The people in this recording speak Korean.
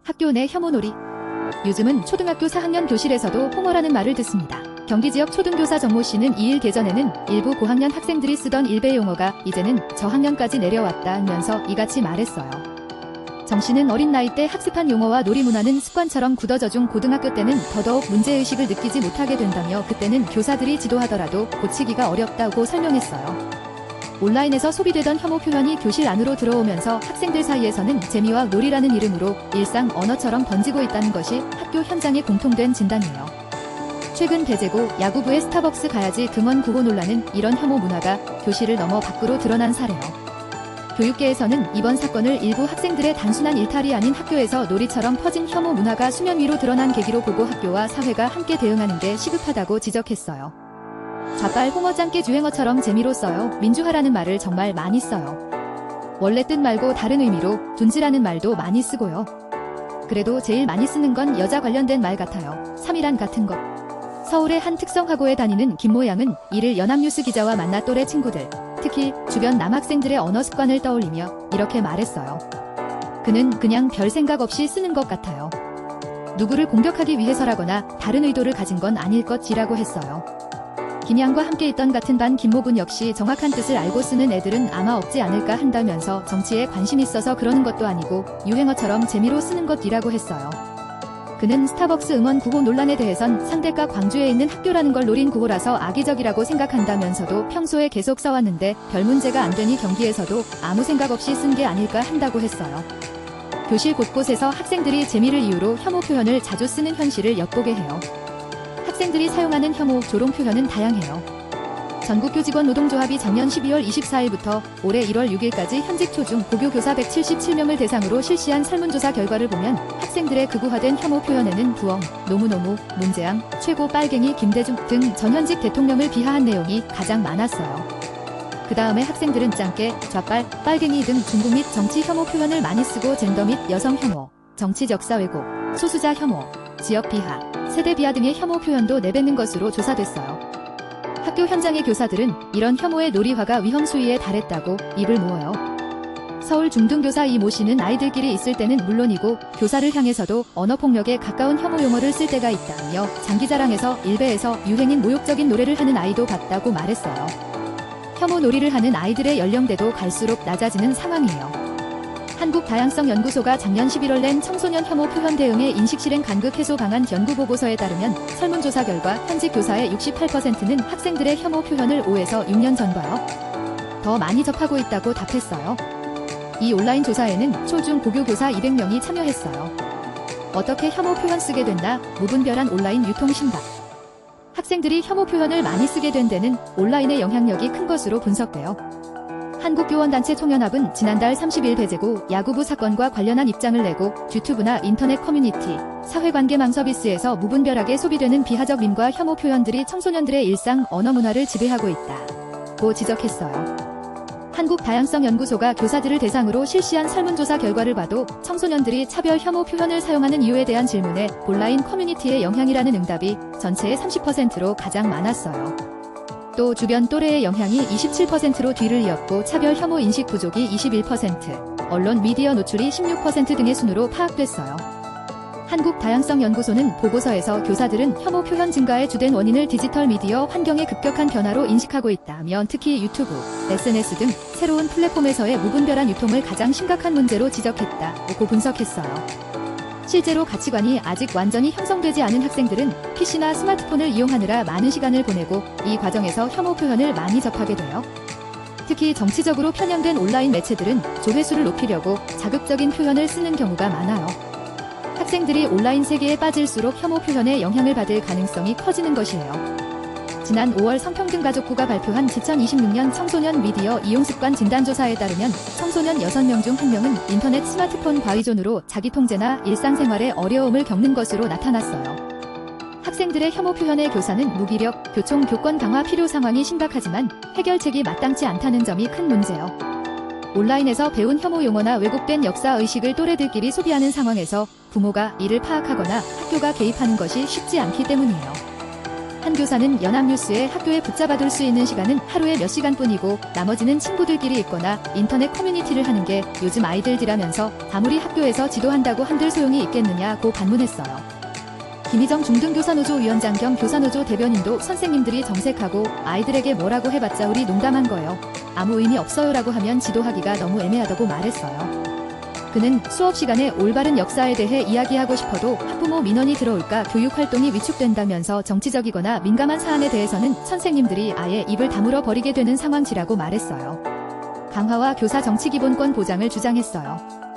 학교 내 혐오놀이. 요즘은 초등학교 4학년 교실에서도 홍어라는 말을 듣습니다. 경기 지역 초등교사 정모 씨는 2일 개전에는 일부 고학년 학생들이 쓰던 일베 용어가 이제는 저학년까지 내려왔다면서 이같이 말했어요. 정 씨는 어린 나이 때 학습한 용어와 놀이 문화는 습관처럼 굳어져 중 고등학교 때는 더더욱 문제의식을 느끼지 못하게 된다며 그때는 교사들이 지도하더라도 고치기가 어렵다고 설명했어요. 온라인에서 소비되던 혐오 표현이 교실 안으로 들어오면서 학생들 사이에서는 재미와 놀이라는 이름으로 일상 언어처럼 번지고 있다는 것이 학교 현장의 공통된 진단이에요. 최근 대제고 야구부의 스타벅스 가야지 등원 구호 논란은 이런 혐오 문화가 교실을 넘어 밖으로 드러난 사례요. 교육계에서는 이번 사건을 일부 학생들의 단순한 일탈이 아닌 학교에서 놀이처럼 퍼진 혐오 문화가 수면 위로 드러난 계기로 보고 학교와 사회가 함께 대응하는 게 시급하다고 지적했어요. 좌빨 홍어 짱깨 유행어처럼 재미로 써요. 민주화라는 말을 정말 많이 써요. 원래 뜻 말고 다른 의미로 둔지라는 말도 많이 쓰고요. 그래도 제일 많이 쓰는 건 여자 관련된 말 같아요. 3이란 같은 것. 서울의 한 특성화고에 다니는 김모 양은 이를 연합뉴스 기자와 만나 또래 친구들, 특히 주변 남학생들의 언어 습관을 떠올리며 이렇게 말했어요. 그는 그냥 별 생각 없이 쓰는 것 같아요. 누구를 공격하기 위해서라거나 다른 의도를 가진 건 아닐 것이라고 했어요. 김양과 함께 있던 같은 반 김모군 역시 정확한 뜻을 알고 쓰는 애들은 아마 없지 않을까 한다면서 정치에 관심 있어서 그러는 것도 아니고 유행어처럼 재미로 쓰는 것이라고 했어요. 그는 스타벅스 응원 구호 논란에 대해선 상대가 광주에 있는 학교라는 걸 노린 구호라서 악의적이라고 생각한다면서도 평소에 계속 써왔는데 별 문제가 안 되니 경기에서도 아무 생각 없이 쓴 게 아닐까 한다고 했어요. 교실 곳곳에서 학생들이 재미를 이유로 혐오 표현을 자주 쓰는 현실을 엿보게 해요. 학생들이 사용하는 혐오, 조롱 표현은 다양해요. 전국교직원노동조합이 작년 12월 24일부터 올해 1월 6일까지 현직 초중 고교 교사 177명을 대상으로 실시한 설문조사 결과를 보면 학생들의 극우화된 혐오 표현에는 부엉, 노무노무, 문재앙, 최고 빨갱이 김대중 등 전현직 대통령을 비하한 내용이 가장 많았어요. 그 다음에 학생들은 짱깨, 좌빨, 빨갱이 등 중국 및 정치 혐오 표현을 많이 쓰고 젠더 및 여성 혐오, 정치 적사 왜곡, 소수자 혐오, 지역 비하, 세대 비하 등의 혐오 표현도 내뱉는 것으로 조사됐어요. 학교 현장의 교사들은 이런 혐오의 놀이화가 위험 수위에 달했다고 입을 모아요. 서울 중등교사 이모 씨는 아이들끼리 있을 때는 물론이고 교사를 향해서도 언어폭력에 가까운 혐오 용어를 쓸 때가 있다며 장기자랑에서 일베에서 유행인 모욕적인 노래를 하는 아이도 봤다고 말했어요. 혐오 놀이를 하는 아이들의 연령대도 갈수록 낮아지는 상황이에요. 한국다양성연구소가 작년 11월 낸 청소년 혐오 표현 대응의 인식실행 간극 해소 방안 연구보고서에 따르면 설문조사 결과 현직 교사의 68%는 학생들의 혐오 표현을 5에서 6년 전과요. 더 많이 접하고 있다고 답했어요. 이 온라인 조사에는 초중 고교 교사 200명이 참여했어요. 어떻게 혐오 표현 쓰게 됐나? 무분별한 온라인 유통 심각. 학생들이 혐오 표현을 많이 쓰게 된 데는 온라인의 영향력이 큰 것으로 분석돼요. 한국교원단체 총연합은 지난달 30일 대제고 야구부 사건과 관련한 입장을 내고 유튜브나 인터넷 커뮤니티, 사회관계망 서비스에서 무분별하게 소비되는 비하적 밈과 혐오 표현들이 청소년들의 일상 언어 문화를 지배하고 있다고 지적했어요. 한국다양성연구소가 교사들을 대상으로 실시한 설문조사 결과를 봐도 청소년들이 차별 혐오 표현을 사용하는 이유에 대한 질문에 온라인 커뮤니티의 영향이라는 응답이 전체의 30%로 가장 많았어요. 또 주변 또래의 영향이 27%로 뒤를 이었고 차별 혐오 인식 부족이 21%, 언론 미디어 노출이 16% 등의 순으로 파악됐어요. 한국다양성연구소는 보고서에서 교사들은 혐오 표현 증가의 주된 원인을 디지털 미디어 환경의 급격한 변화로 인식하고 있다며 특히 유튜브, SNS 등 새로운 플랫폼에서의 무분별한 유통을 가장 심각한 문제로 지적했다고 분석했어요. 실제로 가치관이 아직 완전히 형성되지 않은 학생들은 PC나 스마트폰을 이용하느라 많은 시간을 보내고 이 과정에서 혐오 표현을 많이 접하게 돼요. 특히 정치적으로 편향된 온라인 매체들은 조회수를 높이려고 자극적인 표현을 쓰는 경우가 많아요. 학생들이 온라인 세계에 빠질수록 혐오 표현에 영향을 받을 가능성이 커지는 것이에요. 지난 5월 성평등가족부가 발표한 2026년 청소년 미디어 이용습관 진단조사에 따르면 청소년 6명 중 1명은 인터넷 스마트폰 과의존으로 자기 통제나 일상생활에 어려움을 겪는 것으로 나타났어요. 학생들의 혐오 표현에 교사는 무기력, 교총 교권 강화 필요 상황이 심각하지만 해결책이 마땅치 않다는 점이 큰 문제요. 온라인에서 배운 혐오 용어나 왜곡된 역사의식을 또래들끼리 소비하는 상황에서 부모가 이를 파악하거나 학교가 개입하는 것이 쉽지 않기 때문이에요. 한 교사는 연합뉴스에 학교에 붙잡아둘 수 있는 시간은 하루에 몇 시간뿐이고 나머지는 친구들끼리 있거나 인터넷 커뮤니티를 하는 게 요즘 아이들이라면서 아무리 학교에서 지도한다고 한들 소용이 있겠느냐고 반문했어요. 김희정 중등교사노조 위원장 겸 교사노조 대변인도 선생님들이 정색하고 아이들에게 뭐라고 해봤자 우리 농담한 거요. 아무 의미 없어요라고 하면 지도하기가 너무 애매하다고 말했어요. 그는 수업 시간에 올바른 역사에 대해 이야기하고 싶어도 학부모 민원이 들어올까 교육활동이 위축된다면서 정치적이거나 민감한 사안에 대해서는 선생님들이 아예 입을 다물어 버리게 되는 상황이라고 말했어요. 강화와 교사 정치기본권 보장을 주장했어요.